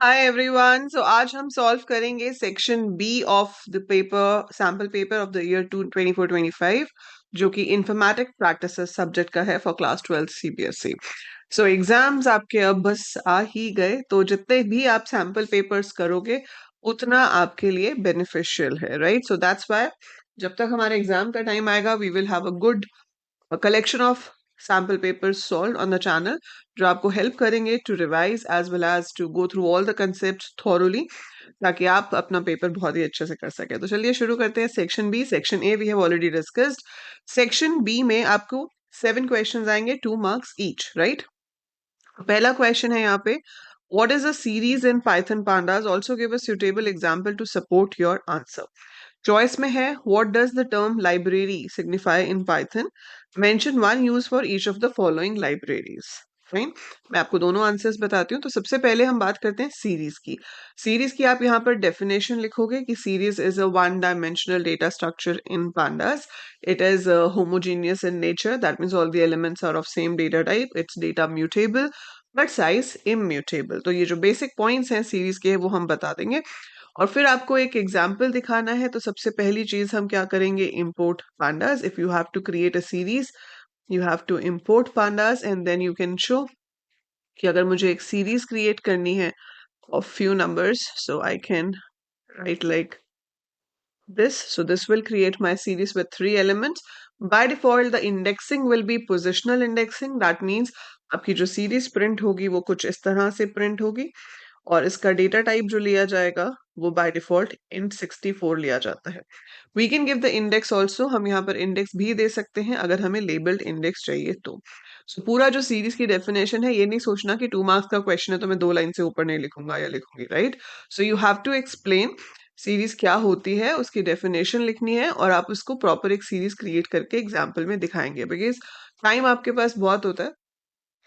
Hi everyone. सो आज हम solve करेंगे section B of the paper sample paper of the year 24-25 जो कि इंफॉर्मेटिक प्रैक्टिसेस सब्जेक्ट का है for class 12 CBSE. So exams आपके अब बस आ ही गए, तो जितने भी आप सैम्पल पेपर्स करोगे उतना आपके लिए बेनिफिशियल है, राइट? सो दैट्स व्हाई जब तक हमारे एग्जाम का टाइम आएगा we will have a collection of sample papers solved on the channel जो आपको हेल्प करेंगे to revise as well as to go through all the concept thoroughly, ताकि आप अपना पेपर बहुत ही अच्छे से कर सके। तो चलिए शुरू करते हैं section B. Section A we have already discussed. Section B में आपको 7 क्वेश्चंस आएंगे, 2 मार्क्स ईच, राइट? पहला क्वेश्चन है यहाँ पे, what is a series in Python pandas? Also give a suitable example to support your answer. Choice में है, what does the term library signify in Python? Mention one use for each of the following libraries. Fine, मैं आपको दोनों answers बताती हूँ। तो सबसे पहले हम बात करते हैं सीरीज की। सीरीज की आप यहाँ पर डेफिनेशन लिखोगे कि series is a one dimensional data structure in pandas. It is homogeneous in nature. That means all the elements are of same data type. It's data mutable but size immutable. तो ये जो basic points हैं series के वो हम बता देंगे, और फिर आपको एक एग्जाम्पल दिखाना है। तो सबसे पहली चीज हम क्या करेंगे, import pandas. If you have to create a series you have to import pandas and then you can show कि अगर मुझे एक सीरीज क्रिएट करनी है of few numbers, so I can write like this. So this will create my series with 3 elements. By default, the indexing will be positional indexing. That means आपकी जो series print होगी वो कुछ इस तरह से प्रिंट होगी, और इसका डेटा टाइप जो लिया जाएगा वो बाय डिफॉल्ट int 64 लिया जाता है। We can give the index also, हम यहाँ पर इंडेक्स भी दे सकते हैं अगर हमें लेबल्ड इंडेक्स चाहिए तो। पूरा जो सीरीज की डेफिनेशन है, ये नहीं सोचना कि 2 मार्क्स का क्वेश्चन है तो मैं 2 लाइन से ऊपर नहीं लिखूंगा या लिखूंगी, right? So you have to explain series क्या होती है, उसकी डेफिनेशन लिखनी है, और आप उसको प्रॉपर एक सीरीज क्रिएट करके एग्जाम्पल में दिखाएंगे। बिकॉज टाइम आपके पास बहुत होता है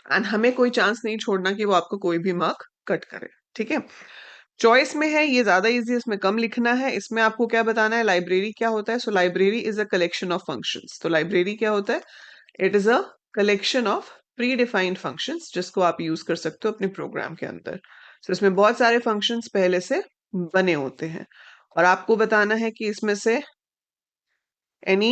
एंड हमें कोई चांस नहीं छोड़ना कि वो आपको कोई भी मार्क कट करे, ठीक है? चॉइस में है, ये ज्यादा इजी, इसमें कम लिखना है। इसमें आपको क्या बताना है, लाइब्रेरी क्या होता है। So library is a collection of functions. तो लाइब्रेरी क्या होता है, it is a collection of predefined functions जिसको आप यूज कर सकते हो अपने प्रोग्राम के अंदर। सो इसमें बहुत सारे फंक्शंस पहले से बने होते हैं, और आपको बताना है कि इसमें से एनी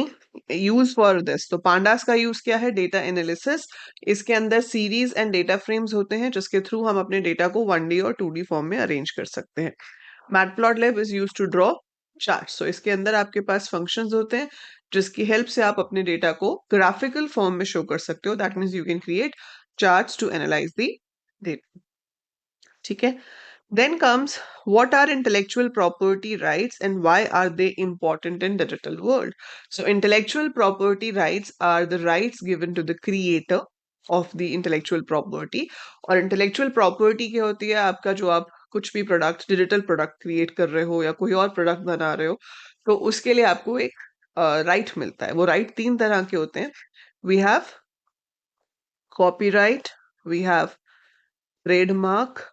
यूज फॉर दिस। तो पांडास का यूज क्या है, डेटा एनालिसिस। इसके अंदर सीरीज एंड डेटा फ्रेम्स होते हैं जिसके थ्रू हम अपने डेटा को 1D और 2D फॉर्म में अरेंज कर सकते हैं। Matplotlib is use to draw chart. So इसके अंदर आपके पास फंक्शंस होते हैं जिसकी हेल्प से आप अपने डेटा को ग्राफिकल फॉर्म में शो कर सकते हो। That means you can create charts to analyse the data, ठीक है? Then comes, what are intellectual property rights and why are they important in digital world? So intellectual property rights are the rights given to the creator of the intellectual property. और intellectual property क्या होती है, आपका जो आप कुछ भी product, digital product create कर रहे हो या कोई और प्रोडक्ट बना रहे हो, तो उसके लिए आपको एक राइट मिलता है। वो राइट 3 तरह के होते हैं। We have copyright, we have trademark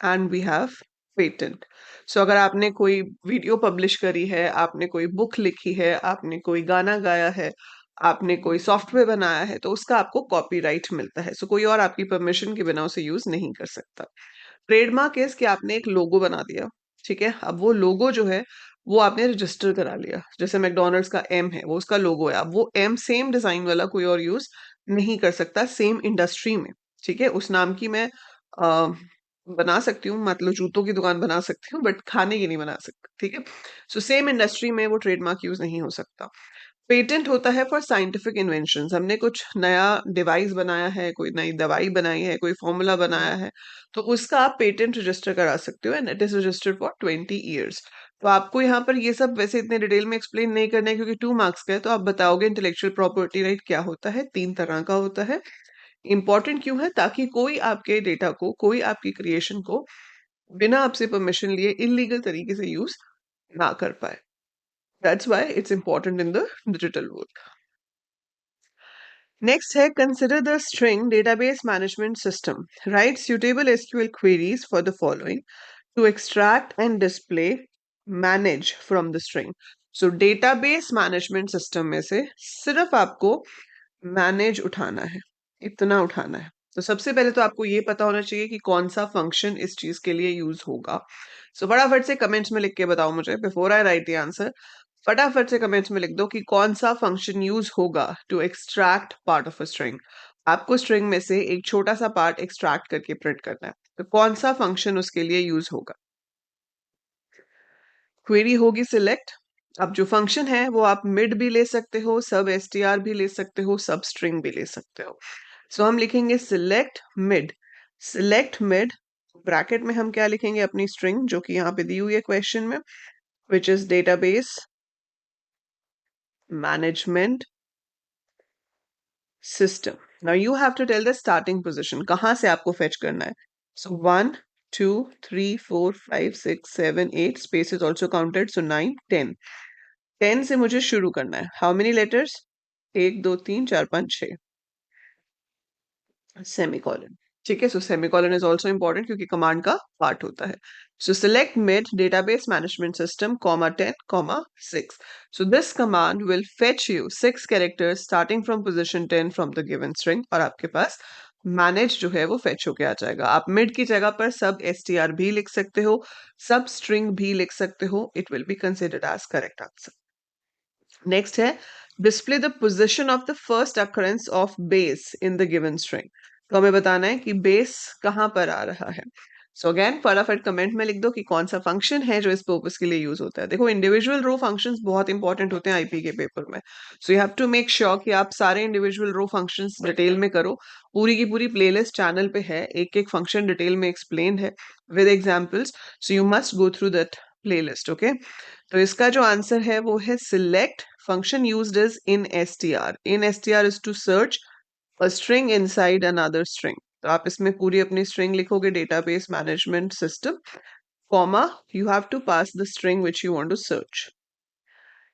and we have patent. So अगर आपने कोई वीडियो पब्लिश करी है, आपने कोई बुक लिखी है, आपने कोई गाना गाया है, आपने कोई सॉफ्टवेयर बनाया है, तो उसका आपको कॉपीराइट मिलता है। सो कोई और आपकी परमिशन के बिना उसे यूज नहीं कर सकता। ट्रेडमार्क इज कि आपने एक लोगो बना दिया, ठीक है? अब वो लोगो जो है वो आपने रजिस्टर करा लिया। जैसे मैकडोनल्ड्स का एम है, वो उसका लोगो है। अब वो एम सेम डिजाइन वाला कोई और यूज नहीं कर सकता सेम इंडस्ट्री में, ठीक है? उस नाम की मैं बना सकती हूँ, मतलब जूतों की दुकान बना सकती हूँ बट खाने की नहीं बना सकती, ठीक है? सो सेम इंडस्ट्री में वो ट्रेडमार्क यूज नहीं हो सकता। पेटेंट होता है फॉर साइंटिफिक इन्वेंशंस। हमने कुछ नया डिवाइस बनाया है, कोई नई दवाई बनाई है, कोई फॉर्मूला बनाया है, तो उसका आप पेटेंट रजिस्टर करा सकते हो and it is registered for 20 years. तो आपको यहाँ पर ये सब वैसे इतने डिटेल में एक्सप्लेन नहीं करना है क्योंकि 2 मार्क्स का है। तो आप बताओगे इंटेलेक्चुअल प्रॉपर्टी राइट क्या होता है, 3 तरह का होता है। इंपॉर्टेंट क्यों है, ताकि कोई आपके डेटा को, कोई आपकी क्रिएशन को बिना आपसे परमिशन लिए इलीगल तरीके से यूज ना कर पाए। That's why it's important in the digital world. Next है, consider the string database management system, right suitable SQL queries for the following to extract and display manage from the string. So database management system में से सिर्फ आपको manage उठाना है, इतना उठाना है, तो सबसे पहले तो आपको ये पता होना चाहिए कि कौन सा फंक्शन इस चीज के लिए यूज होगा। सो फटाफट से कमेंट्स में लिख के बताओ मुझे before I write the answer. फटाफट से कमेंट्स में लिख दो कि कौन सा फंक्शन यूज होगा to extract part of a string. आपको स्ट्रिंग में से एक छोटा सा पार्ट एक्सट्रैक्ट करके प्रिंट करना है, तो कौन सा फंक्शन उसके लिए यूज होगा। क्वेरी होगी सिलेक्ट। अब जो फंक्शन है वो आप मिड भी ले सकते हो, सब एसटीआर भी ले सकते हो, सब स्ट्रिंग भी ले सकते हो। सो हम लिखेंगे select mid. Select mid bracket में हम क्या लिखेंगे, अपनी स्ट्रिंग जो कि यहाँ पे दी हुई है क्वेश्चन में, which is database management system. Now you have to tell the starting position, कहाँ से आपको फेच करना है। सो 1 2 3 4 5 6 7 8 space is also counted, so 9 10 से मुझे शुरू करना है। How many letters, 1 2 3 4 5 6 semicolon. ठीक है, so semicolon is also important क्योंकि कमांड का पार्ट होता है। So select mid database management system comma 10 comma 6। So this command will fetch you 6 characters starting from position 10 from the given string, और आपके पास manage जो है वो फेच होके आ जाएगा। आप मिड की जगह पर सब एसटीआर भी लिख सकते हो, सब स्ट्रिंग भी लिख सकते हो, it will be considered as correct answer. Next है display the position of the first occurrence of base in the given string. तो हमें बताना है कि बेस कहाँ पर आ रहा है। सो अगेन फटाफट कमेंट में लिख दो कि कौन सा फंक्शन है जो इस पर्पस के लिए यूज होता है। देखो इंडिविजुअल रो फंक्शंस बहुत इंपॉर्टेंट होते हैं आईपी के पेपर में। So you have to make sure कि आप सारे इंडिविजुअल रो फंक्शंस डिटेल में करो। पूरी की पूरी प्लेलिस्ट चैनल पे है, एक एक फंक्शन डिटेल में एक्सप्लेन है with examples. So you must go through that playlist. Okay, तो इसका जो आंसर है वो है select function used is in STR. In STR is to search a string inside another string. तो आप इसमें पूरी अपनी स्ट्रिंग लिखोगे, database management system comma you have to pass the string which you want to search.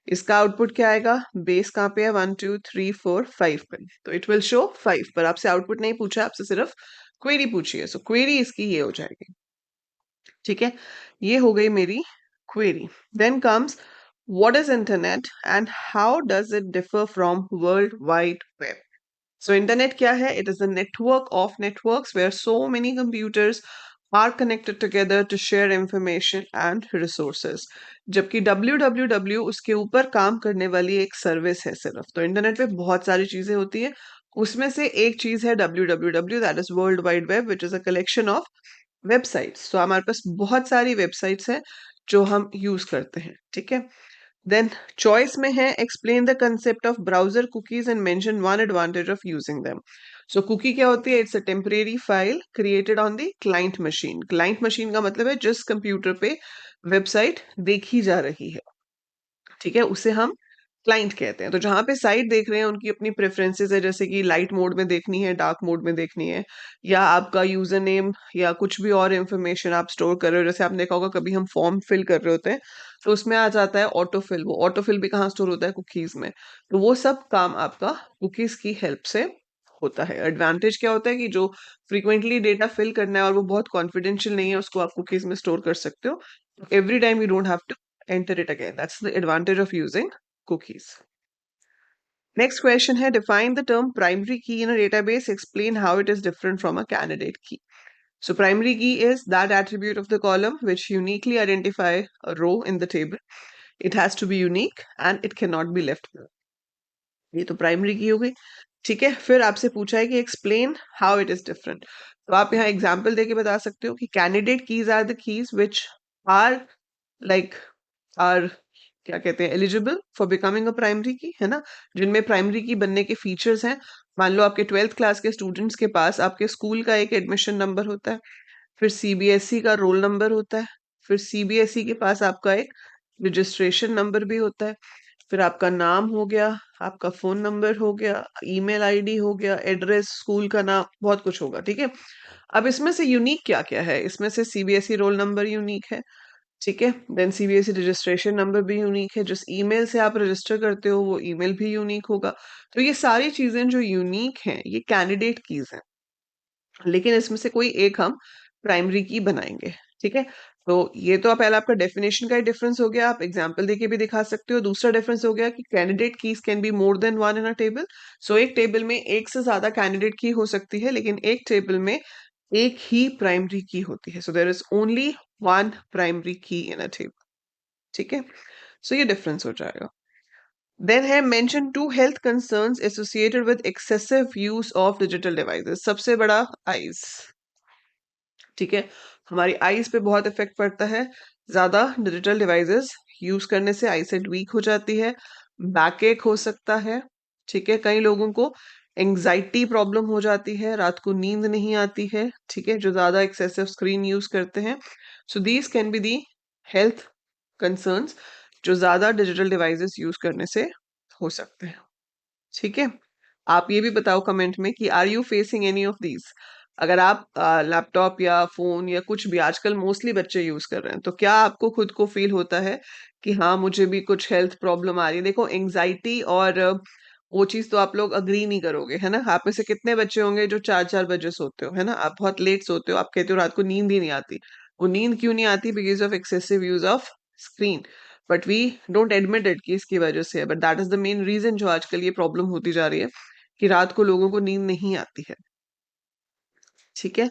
इसका output क्या आएगा, base कहाँ पे है, 1 2 3 4 5 पे, तो इट विल शो 5 पर। आपसे आउटपुट नहीं पूछा, आपसे सिर्फ क्वेरी पूछी है, सो क्वेरी इसकी ये हो जाएगी। ठीक है, ये हो गई मेरी query. Then comes what is internet and how does it differ from world wide web. So internet क्या है, it is a network of networks where so many computers are connected together to share information and resources. जबकि www उसके ऊपर काम करने वाली एक service है सिर्फ। तो इंटरनेट पे बहुत सारी चीजें होती है, उसमें से एक चीज है www, that is world wide web, which is a collection of websites. तो हमारे पास बहुत सारी वेबसाइट्स हैं जो हम यूज करते हैं। ठीक है, देन चॉइस में है explain the concept of browser cookies and mention one advantage of using them. So cookie क्या होती है, it's a temporary file created on the client machine. Client machine का मतलब है जिस कंप्यूटर पे वेबसाइट देखी जा रही है। ठीक है, उसे हम क्लाइंट कहते हैं। तो जहां पे साइट देख रहे हैं उनकी अपनी प्रेफरेंसेस है, जैसे कि लाइट मोड में देखनी है, डार्क मोड में देखनी है, या आपका यूजर नेम या कुछ भी और इन्फॉर्मेशन आप स्टोर कर रहे हो। जैसे आपने देखा होगा कभी हम फॉर्म फिल कर रहे होते हैं तो उसमें आ जाता है ऑटोफिल, वो ऑटोफिल भी कहाँ स्टोर होता है, कुकीज में। तो वो सब काम आपका कुकीज की हेल्प से होता है। एडवांटेज क्या होता है कि जो फ्रीक्वेंटली डेटा फिल करना है और वो बहुत कॉन्फिडेंशियल नहीं है, उसको आप कुकीज में स्टोर कर सकते हो। Every time you don't have to enter it again. That's the advantage of using cookies. Next question है define the term primary key in a database. Explain how it is different from a candidate key. So primary key is that attribute of the column which uniquely identify a row in the table. It has to be unique and it cannot be left blank. ये तो primary की हो गई। ठीक है, फिर आपसे पूछा है कि explain how it is different. तो आप यहाँ एग्जाम्पल देके बता सकते हो कि candidate keys are the keys which are like are क्या कहते हैं, eligible for becoming a primary key, है ना, जिनमें प्राइमरी की बनने के फीचर्स हैं। मान लो आपके 12th क्लास के स्टूडेंट्स के पास आपके स्कूल का एक एडमिशन नंबर होता है, फिर सीबीएसई का रोल नंबर होता है, फिर सीबीएसई के पास आपका एक रजिस्ट्रेशन नंबर भी होता है, फिर आपका नाम हो गया, आपका फोन नंबर हो गया, ईमेल आईडी हो गया, एड्रेस, स्कूल का नाम, बहुत कुछ होगा। ठीक है, अब इसमें से यूनिक क्या क्या है, इसमें से सीबीएसई रोल नंबर यूनिक है। ठीक है, देन सीबीएसई रजिस्ट्रेशन नंबर भी यूनिक है, जिस ईमेल से आप रजिस्टर करते हो वो ईमेल भी यूनिक होगा। तो ये सारी चीजें जो यूनिक हैं ये कैंडिडेट कीज हैं, लेकिन इसमें से कोई एक हम प्राइमरी की बनाएंगे। ठीक है, तो ये तो पहला आपका डेफिनेशन का ही डिफरेंस हो गया, आप एग्जांपल देके भी दिखा सकते हो। दूसरा डिफरेंस हो गया कि candidate keys can be more than one in a table. So एक टेबल में एक से ज्यादा कैंडिडेट की हो सकती है, लेकिन एक टेबल में एक ही प्राइमरी की होती है। So there is only one primary key in a table. ठीक है, सो ये डिफरेंस हो जाएगा। देन है mention two health concerns associated with excessive use of digital devices. सबसे बड़ा आईज। ठीक है, हमारी आईज पे बहुत इफेक्ट पड़ता है, ज्यादा डिजिटल डिवाइसेस यूज करने से आईसाइट वीक हो जाती है, बैक एक हो सकता है। ठीक है, कई लोगों को एंजाइटी प्रॉब्लम हो जाती है, रात को नींद नहीं आती है। ठीक है, जो ज्यादा एक्सेसिव स्क्रीन यूज करते हैं। So these can be the health concerns जो ज्यादा डिजिटल डिवाइसेस यूज करने से हो सकते हैं। ठीक है, आप ये भी बताओ कमेंट में कि are you facing any of these. अगर आप लैपटॉप या फोन या कुछ भी, आजकल मोस्टली बच्चे यूज कर रहे हैं, तो क्या आपको खुद को फील होता है कि हाँ मुझे भी कुछ हेल्थ प्रॉब्लम आ रही है। देखो एंजाइटी और वो चीज तो आप लोग अग्री नहीं करोगे, है ना। आप में से कितने बच्चे होंगे जो 4-4 बजे सोते हो, है ना। आप बहुत लेट सोते हो, आप कहते हो रात को नींद ही नहीं आती। वो नींद क्यों नहीं आती? Because of excessive use of screen. But we don't admit it कि इसकी वजह से है, but that is the main reason जो आजकल ये प्रॉब्लम होती जा रही है कि रात को लोगों को नींद नहीं आती है। ठीक है,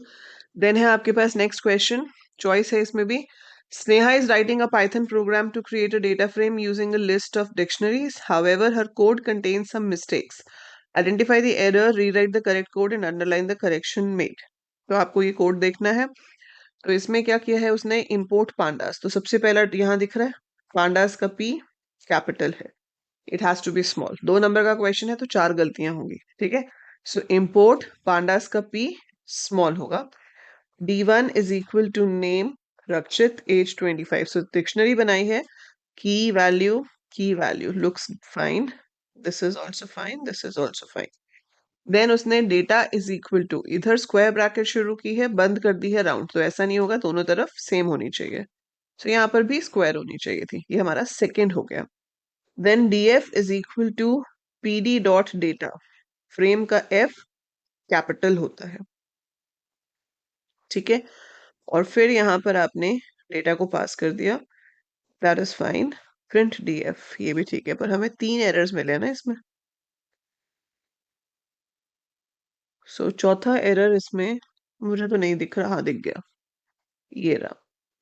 देन है आपके पास नेक्स्ट क्वेश्चन, चॉइस है इसमें भी। Sneha is writing a Python program to create a data frame using a list of dictionaries, however her code contains some mistakes, identify the error, rewrite the correct code and underline the correction made. तो आपको ये code देखना है। तो इसमें क्या किया है उसने, इंपोर्ट पांडास। तो सबसे पहला यहाँ दिख रहा है पांडास का पी कैपिटल है, it has to be small. 2 number का क्वेश्चन है तो 4 गलतियां होंगी। ठीक है, सो इंपोर्ट पांडास का पी स्मॉल होगा। D1 is equal to name Rakshit age 25। So dictionary बनाई है, key value looks fine, this is also fine, this is also fine. Then उसने डेटा इज इक्वल टू, इधर स्क्वायर ब्रैकेट शुरू की है, बंद कर दी है राउंड। तो ऐसा नहीं होगा, दोनों तरफ सेम होनी चाहिए। तो यहाँ पर भी स्क्वायर होनी चाहिए थी। ये हमारा सेकेंड हो गया। Then df is equal to pd dot data, frame का f कैपिटल होता है। ठीक है, और फिर यहाँ पर आपने डेटा को पास कर दिया, that is fine. Print df, ये भी ठीक है, पर हमें 3 एरर्स मिले ना इसमें। सो चौथा एरर इसमें मुझे तो नहीं दिख रहा। हाँ दिख गया, ये रहा।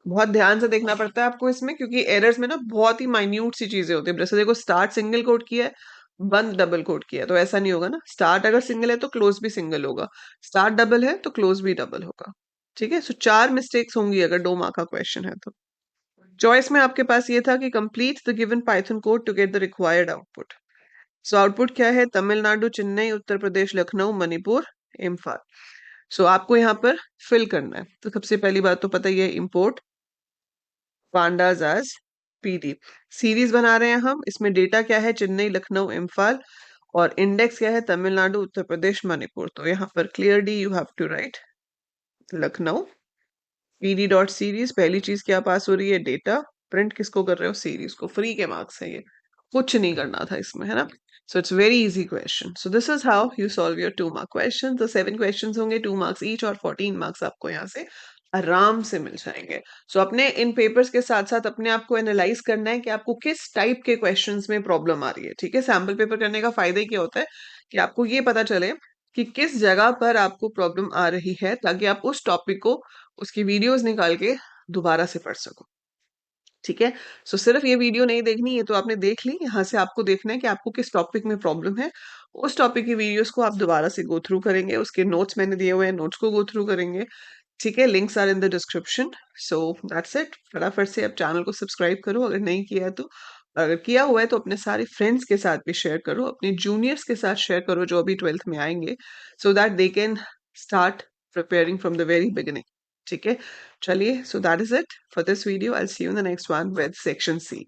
बहुत ध्यान से देखना पड़ता है आपको इसमें, क्योंकि एरर्स में ना बहुत ही माइन्यूट सी चीजें होती है। जैसे देखो स्टार्ट सिंगल कोट किया है, बंद डबल कोट किया है, तो ऐसा नहीं होगा ना। स्टार्ट अगर सिंगल है तो क्लोज भी सिंगल होगा, स्टार्ट डबल है तो क्लोज भी डबल होगा। ठीक है, सो 4 मिस्टेक्स होंगी अगर 2 मार्क का क्वेश्चन है तो। चॉइस में आपके पास ये था कि complete the given Python code to get the required output. So output क्या है? तमिलनाडु, चेन्नई, उत्तर प्रदेश, लखनऊ, मणिपुर, इम्फाल। सो आपको यहाँ पर फिल करना है। तो सबसे पहली बात तो पता ही है, import pandas as PD. Series बना रहे हैं हम, इसमें डेटा क्या है? चेन्नई, लखनऊ, इम्फाल, और इंडेक्स क्या है? तमिलनाडु, उत्तर प्रदेश, मणिपुर। तो यहाँ पर clearly you have to write Lucknow. PD dot series, पहली चीज क्या पास हो रही है? डेटा। प्रिंट किसको कर रहे हो? सीरीज को। फ्री के मार्क्स है ये, कुछ नहीं करना था इसमें, है ना। So it's very easy question. So this is how you solve your 2 mark question. तो 7 क्वेश्चन होंगे, 2 मार्क्स ईच, और 14 मार्क्स आपको यहाँ से आराम से मिल जाएंगे। सो अपने इन पेपर्स के साथ साथ अपने आप को एनालाइज करना है कि आपको किस टाइप के क्वेश्चंस में प्रॉब्लम आ रही है। ठीक है, सैम्पल पेपर करने का फायदा ही क्या होता है कि आपको ये पता चले कि किस जगह पर आपको प्रॉब्लम आ रही है, ताकि आप उस टॉपिक को, उसकी वीडियोस निकाल के दोबारा से पढ़ सको। ठीक है, सो सिर्फ ये वीडियो नहीं देखनी, ये तो आपने देख ली। यहाँ से आपको देखना है कि आपको किस टॉपिक में प्रॉब्लम है। उस टॉपिक की वीडियोस को आप दोबारा से गो थ्रू करेंगे, उसके नोट्स मैंने दिए हुए हैं, नोट्स को गो थ्रू करेंगे। ठीक है, links are in the description. So that's it. फटाफट से आप चैनल को सब्सक्राइब करो अगर नहीं किया है तो। अगर किया हुआ है तो अपने सारे फ्रेंड्स के साथ भी शेयर करो, अपने जूनियर्स के साथ शेयर करो जो अभी 12th में आएंगे, so that they can start preparing from the very beginning. ठीक है, चलिए, so that is it for this video. I see you in the next one with section C.